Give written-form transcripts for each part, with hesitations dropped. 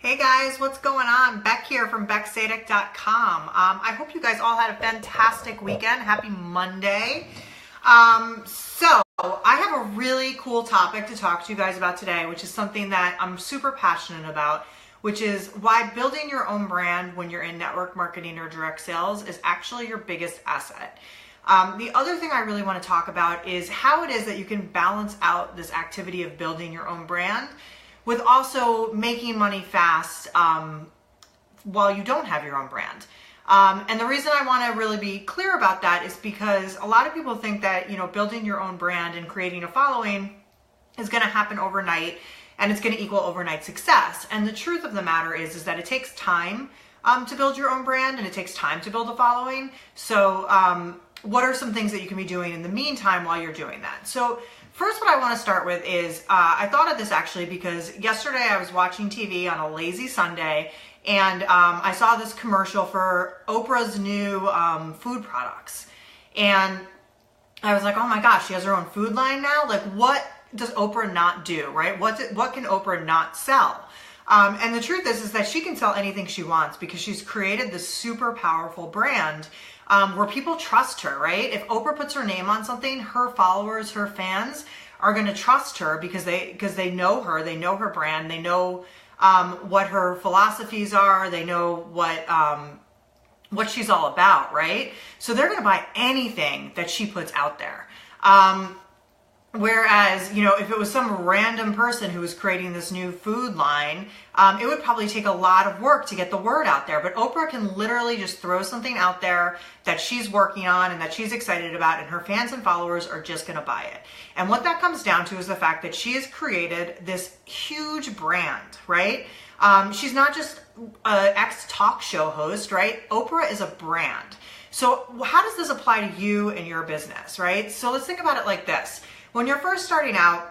Hey guys, what's going on? Beck here from BeckSadek.com. I hope you guys all had a fantastic weekend. Happy Monday. So I have a really cool topic to talk to you guys about today, which is something that I'm super passionate about, which is why building your own brand when you're in network marketing or direct sales is actually your biggest asset. The other thing I really want to talk about is how it is that you can balance out this activity of building your own brand with also making money fast while you don't have your own brand. And the reason I want to really be clear about that is because a lot of people think that, building your own brand and creating a following is going to happen overnight and it's going to equal overnight success. And the truth of the matter is that it takes time to build your own brand and it takes time to build a following. So what are some things that you can be doing in the meantime while you're doing that? So first, what I want to start with is I thought of this actually because yesterday I was watching TV on a lazy Sunday and I saw this commercial for Oprah's new food products. And I was like, oh my gosh, she has her own food line now? Like, what does Oprah not do, right? What can Oprah not sell? And the truth is that she can sell anything she wants because she's created this super powerful brand where people trust her, right? If Oprah puts her name on something, her followers, her fans are going to trust her because they know her, they know her brand, they know what her philosophies are, they know what she's all about, right? So they're going to buy anything that she puts out there. Whereas, if it was some random person who was creating this new food line, it would probably take a lot of work to get the word out there. But Oprah can literally just throw something out there that she's working on and that she's excited about, and her fans and followers are just going to buy it. And what that comes down to is the fact that she has created this huge brand, right? She's not just an ex-talk show host, right? Oprah is a brand. So how does this apply to you and your business, right? So let's think about it like this. When you're first starting out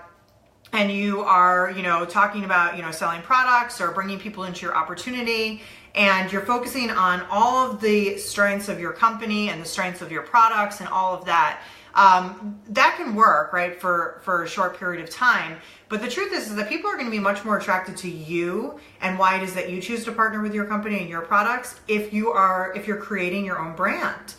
and you are, talking about, selling products or bringing people into your opportunity, and you're focusing on all of the strengths of your company and the strengths of your products and all of that, that can work, right, for a short period of time. But the truth is that people are going to be much more attracted to you and why it is that you choose to partner with your company and your products if you're creating your own brand.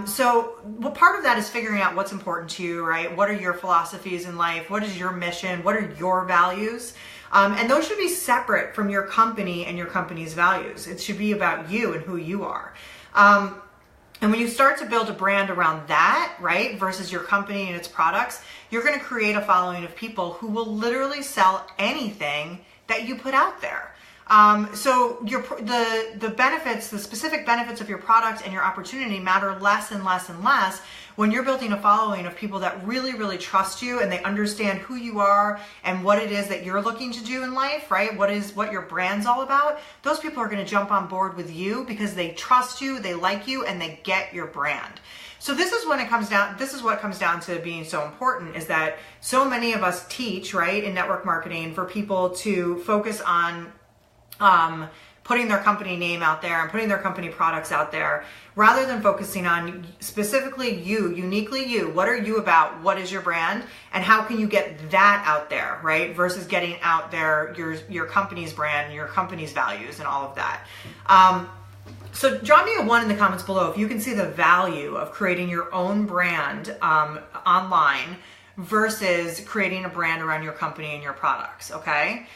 So part of that is figuring out what's important to you, right? What are your philosophies in life? What is your mission? What are your values? And those should be separate from your company and your company's values. It should be about you and who you are. And when you start to build a brand around that, right, versus your company and its products, you're going to create a following of people who will literally sell anything that you put out there. So the benefits, the specific benefits of your product and your opportunity matter less and less and less when you're building a following of people that really, really trust you and they understand who you are and what it is that you're looking to do in life, right? What your brand's all about. Those people are going to jump on board with you because they trust you, they like you, and they get your brand. So this is what comes down to being so important, is that so many of us teach, right, in network marketing for people to focus on putting their company name out there and putting their company products out there, rather than focusing on specifically you, uniquely you. What are you about? What is your brand? And how can you get that out there, right? Versus getting out there your company's brand and your company's values and all of that. So drop me a 1 in the comments below if you can see the value of creating your own brand online versus creating a brand around your company and your products, okay?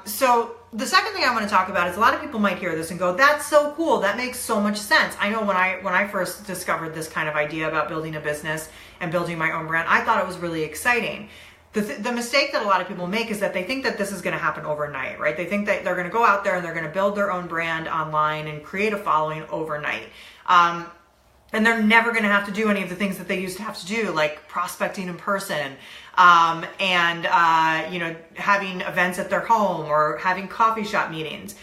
So the second thing I want to talk about is a lot of people might hear this and go, that's so cool. That makes so much sense. I know when I first discovered this kind of idea about building a business and building my own brand, I thought it was really exciting. The mistake that a lot of people make is that they think that this is going to happen overnight, right? They think that they're going to go out there and they're going to build their own brand online and create a following overnight. And they're never going to have to do any of the things that they used to have to do, like prospecting in person, and having events at their home or having coffee shop meetings,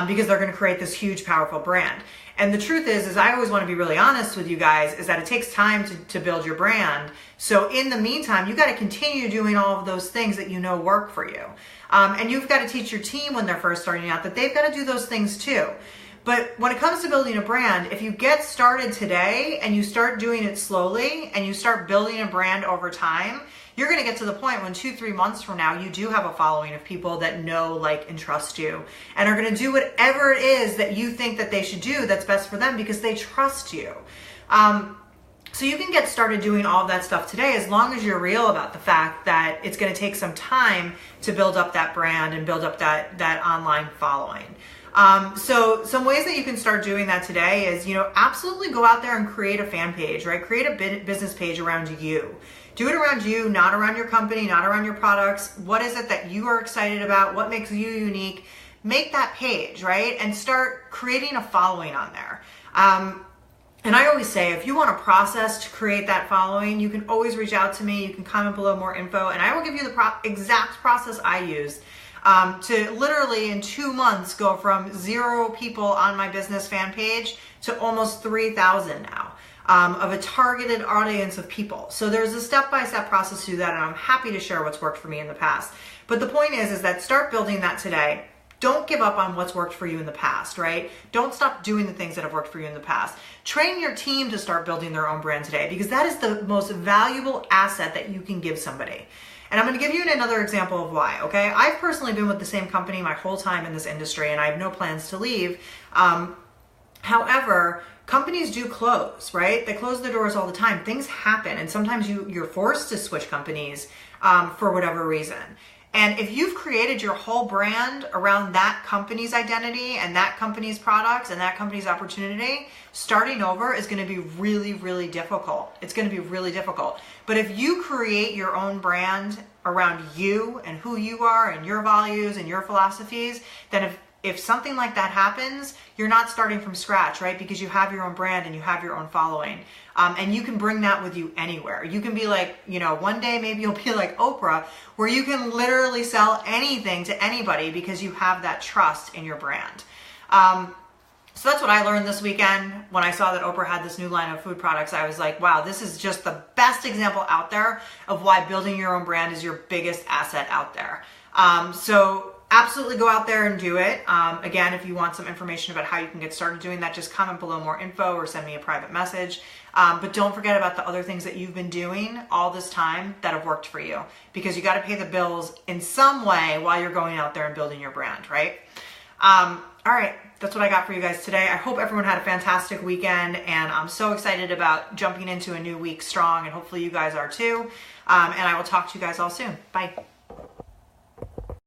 because they're going to create this huge, powerful brand. And the truth is I always want to be really honest with you guys, is that it takes time to build your brand. So in the meantime, you got to continue doing all of those things that work for you. And you've got to teach your team when they're first starting out that they've got to do those things too. But when it comes to building a brand, if you get started today and you start doing it slowly and you start building a brand over time, you're going to get to the point when 2-3 months from now, you do have a following of people that know, like, and trust you and are going to do whatever it is that you think that they should do that's best for them because they trust you. So you can get started doing all of that stuff today as long as you're real about the fact that it's going to take some time to build up that brand and build up that online following. So some ways that you can start doing that today is, absolutely go out there and create a fan page, right? Create a business page around you. Do it around you, not around your company, not around your products. What is it that you are excited about? What makes you unique? Make that page, right? And start creating a following on there. And I always say, if you want a process to create that following, you can always reach out to me. You can comment below more info, and I will give you the exact process I use to literally in 2 months go from 0 people on my business fan page to almost 3,000 now. Of a targeted audience of people. So there's a step-by-step process to that, and I'm happy to share what's worked for me in the past. But the point is that start building that today. Don't give up on what's worked for you in the past, right? Don't stop doing the things that have worked for you in the past. Train your team to start building their own brand today, because that is the most valuable asset that you can give somebody. And I'm going to give you another example of why, okay? I've personally been with the same company my whole time in this industry, and I have no plans to leave. However, companies do close, right? They close the doors all the time. Things happen, and sometimes you're forced to switch companies for whatever reason. And if you've created your whole brand around that company's identity and that company's products and that company's opportunity, starting over is going to be really, really difficult. It's going to be really difficult. But if you create your own brand around you and who you are and your values and your philosophies, then if something like that happens, you're not starting from scratch, right? Because you have your own brand and you have your own following. And you can bring that with you anywhere. You can be like, one day maybe you'll be like Oprah, where you can literally sell anything to anybody because you have that trust in your brand. So that's what I learned this weekend. When I saw that Oprah had this new line of food products, I was like, wow, this is just the best example out there of why building your own brand is your biggest asset out there. So absolutely go out there and do it. Again, if you want some information about how you can get started doing that, just comment below more info or send me a private message. But don't forget about the other things that you've been doing all this time that have worked for you, because you got to pay the bills in some way while you're going out there and building your brand, right? All right, that's what I got for you guys today. I hope everyone had a fantastic weekend, and I'm so excited about jumping into a new week strong, and hopefully you guys are too. And I will talk to you guys all soon. Bye.